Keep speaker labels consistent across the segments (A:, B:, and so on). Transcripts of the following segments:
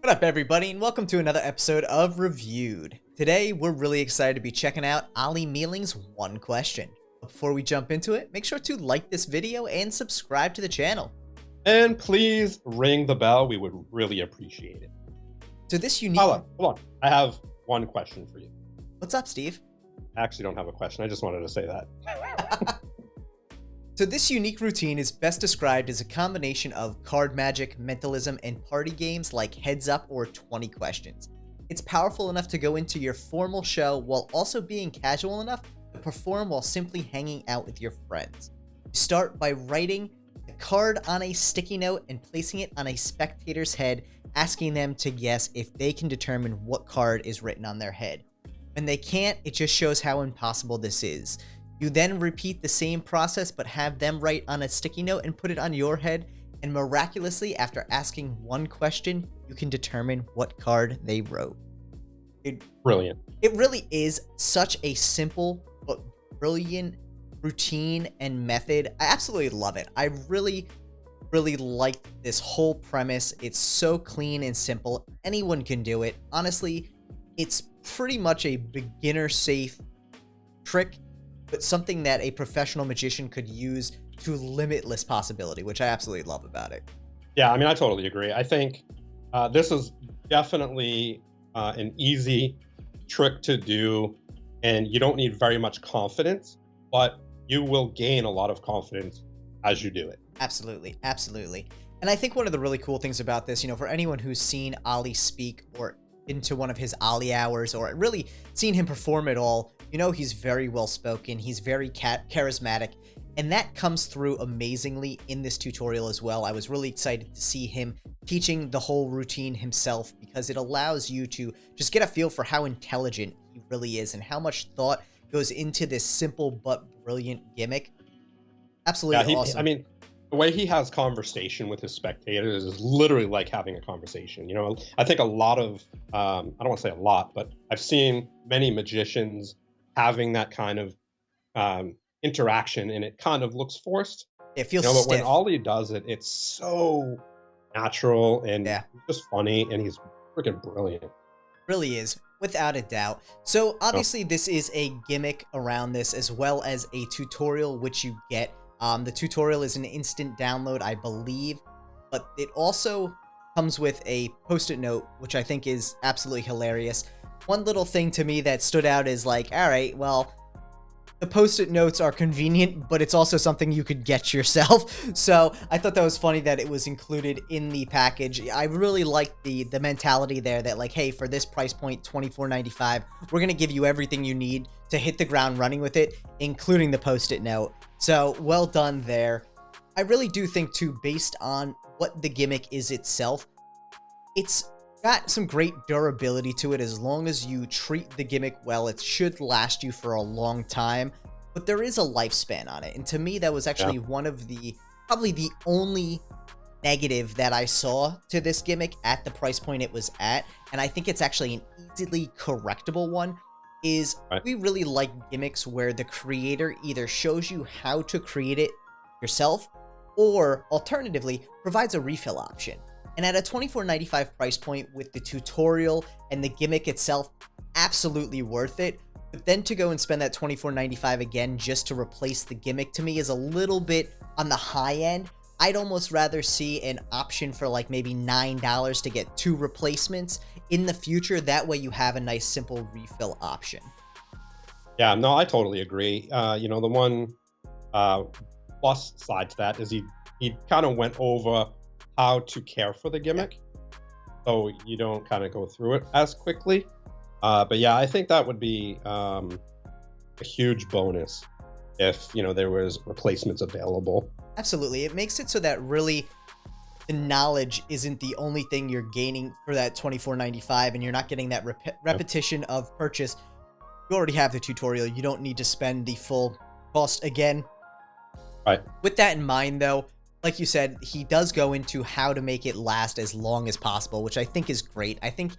A: What up, everybody, and welcome to another episode of Reviewed. Today, we're really excited to be checking out Ollie Mealing's One Question. Before we jump into it, make sure to like this video and subscribe to the channel.
B: And please ring the bell. We would really appreciate it.
A: So this unique...
B: Hold on. I have one question for you.
A: What's up, Steve?
B: I actually don't have a question. I just wanted to say that.
A: So this unique routine is best described as a combination of card magic, mentalism, and party games like Heads Up or 20 Questions. It's powerful enough to go into your formal show while also being casual enough to perform while simply hanging out with your friends. You start by writing a card on a sticky note and placing it on a spectator's head, asking them to guess if they can determine what card is written on their head. When they can't, it just shows how impossible this is. You then repeat the same process, but have them write on a sticky note and put it on your head, and miraculously, after asking one question, you can determine what card they wrote.
B: Brilliant.
A: It really is such a simple but brilliant routine and method. I absolutely love it. I really like this whole premise. It's so clean and simple. Anyone can do it. Honestly, it's pretty much a beginner-safe trick, but something that a professional magician could use to limitless possibility, which I absolutely love about it.
B: Yeah, I mean, I totally agree. I think this is definitely an easy trick to do, and you don't need very much confidence, but you will gain a lot of confidence as you do it.
A: Absolutely, absolutely. And I think one of the really cool things about this, for anyone who's seen Ollie speak or into one of his Ollie hours or really seen him perform at all, he's very well spoken, he's very charismatic, and that comes through amazingly in this tutorial as well. I was really excited to see him teaching the whole routine himself because it allows you to just get a feel for how intelligent he really is and how much thought goes into this simple but brilliant gimmick. Absolutely awesome.
B: I mean, the way he has conversation with his spectators is literally like having a conversation. I think a lot of, I don't want to say a lot, but I've seen many magicians having that kind of interaction, and it kind of looks forced.
A: It feels
B: but
A: stiff.
B: when Ollie does it, it's so natural and just funny, and he's freaking brilliant.
A: Really is, without a doubt. So obviously this is a gimmick around this as well as a tutorial, which you get. The tutorial is an instant download, I believe, but it also comes with a post-it note, which I think is absolutely hilarious. One little thing to me that stood out is like, all right, well, the post-it notes are convenient, but it's also something you could get yourself. So I thought that was funny that it was included in the package. I really liked the mentality there that like, hey, for this price point, $24.95, we're going to give you everything you need to hit the ground running with it, including the post-it note. So well done there. I really do think too, based on what the gimmick is itself, it's got some great durability to it. As long as you treat the gimmick well, it should last you for a long time, but there is a lifespan on it. And to me, that was actually one of probably the only negative that I saw to this gimmick at the price point it was at. And I think it's actually an easily correctable one. We really like gimmicks where the creator either shows you how to create it yourself or alternatively provides a refill option. And at a $24.95 price point with the tutorial and the gimmick itself, absolutely worth it. But then to go and spend that $24.95 again just to replace the gimmick, to me is a little bit on the high end. I'd almost rather see an option for like maybe $9 to get 2 replacements in the future. That way you have a nice simple refill option.
B: Yeah, no, I totally agree. The one plus side to that is he kind of went over how to care for the gimmick, so you don't kind of go through it as quickly. But yeah, I think that would be a huge bonus if there was replacements available. Absolutely.
A: It makes it so that really the knowledge isn't the only thing you're gaining for that $24.95, and you're not getting that repetition of purchase. You already have the tutorial. You don't need to spend the full cost again.
B: Right.
A: With that in mind, though, like you said, he does go into how to make it last as long as possible, which I think is great. I think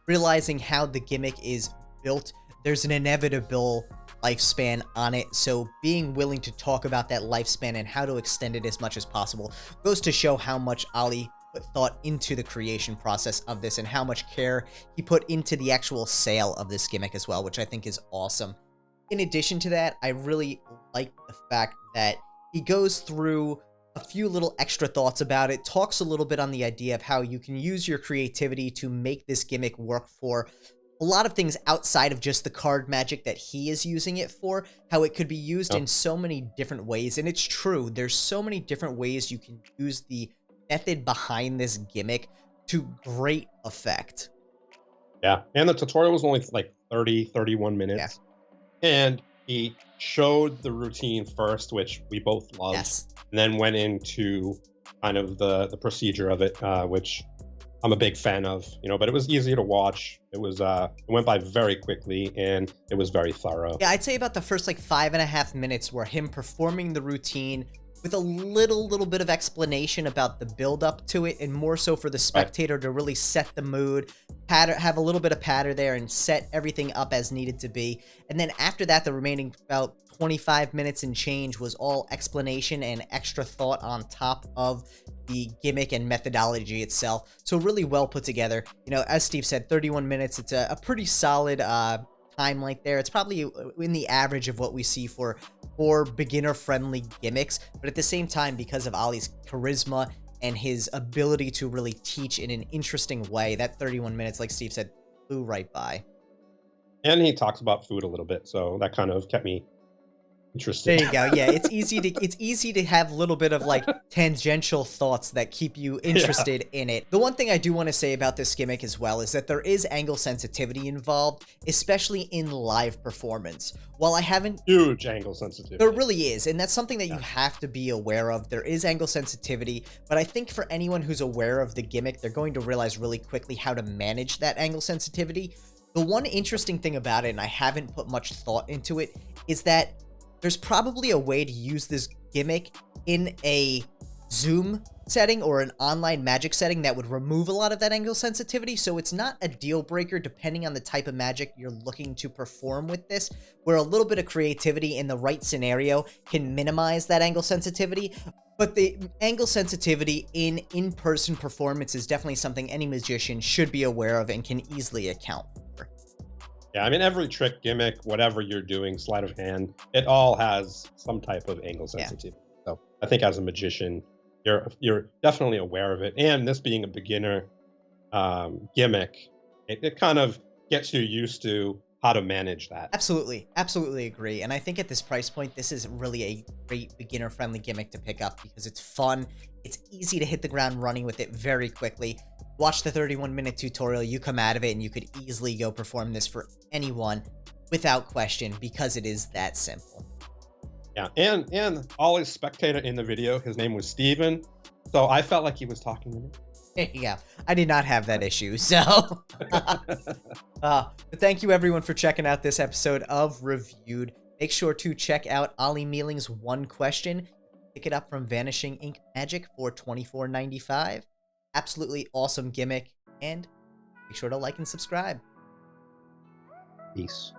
A: realizing how the gimmick is built, there's an inevitable lifespan on it, so being willing to talk about that lifespan and how to extend it as much as possible goes to show how much Ollie put thought into the creation process of this and how much care he put into the actual sale of this gimmick as well, which I think is awesome. In addition to that, I really like the fact that he goes through a few little extra thoughts about it, talks a little bit on the idea of how you can use your creativity to make this gimmick work for a lot of things outside of just the card magic that he is using it for, how it could be used in so many different ways. And it's true, there's so many different ways you can use the method behind this gimmick to great effect.
B: Yeah, and the tutorial was only like 31 minutes. And he showed the routine first, which we both loved,
A: Yes.
B: and then went into kind of the procedure of it, which I'm a big fan of, but it was easy to watch. It went by very quickly, and it was very thorough.
A: Yeah, I'd say about the first like 5.5 minutes were him performing the routine with a little bit of explanation about the build up to it, and more so for the spectator to really set the mood, have a little bit of patter there and set everything up as needed to be. And then after that, the remaining about 25 minutes and change was all explanation and extra thought on top of the gimmick and methodology itself. So really well put together. As Steve said, 31 minutes. It's a pretty solid time like there. It's probably in the average of what we see for more beginner-friendly gimmicks, but at the same time, because of Ollie's charisma and his ability to really teach in an interesting way, that 31 minutes, like Steve said, flew right by.
B: And he talks about food a little bit, so that kind of kept me interested.
A: There you go. Yeah, it's easy to have a little bit of like tangential thoughts that keep you interested in it. The one thing I do want to say about this gimmick as well is that there is angle sensitivity involved, especially in live performance. While I haven't...
B: Huge angle sensitivity.
A: There really is, and that's something that you have to be aware of. There is angle sensitivity, but I think for anyone who's aware of the gimmick, they're going to realize really quickly how to manage that angle sensitivity. The one interesting thing about it, and I haven't put much thought into it, is that there's probably a way to use this gimmick in a Zoom setting or an online Magic setting that would remove a lot of that angle sensitivity, so it's not a deal breaker depending on the type of Magic you're looking to perform with this, where a little bit of creativity in the right scenario can minimize that angle sensitivity. But the angle sensitivity in in-person performance is definitely something any magician should be aware of and can easily account for.
B: Yeah, I mean, every trick, gimmick, whatever you're doing, sleight of hand, it all has some type of angle sensitivity. So I think as a magician, you're definitely aware of it. And this being a beginner gimmick, it kind of gets you used to how to manage that.
A: Absolutely. Absolutely agree. And I think at this price point, this is really a great beginner-friendly gimmick to pick up because it's fun. It's easy to hit the ground running with it very quickly. Watch the 31-minute tutorial, you come out of it, and you could easily go perform this for anyone without question because it is that simple.
B: Yeah, and Ollie's spectator in the video, his name was Steven, so I felt like he was talking to me.
A: There you go. I did not have that issue, so... but thank you, everyone, for checking out this episode of Reviewed. Make sure to check out Ollie Mealing's One Question. Pick it up from Vanishing Ink Magic for $24.95. Absolutely awesome gimmick, and make sure to like and subscribe.
B: Peace.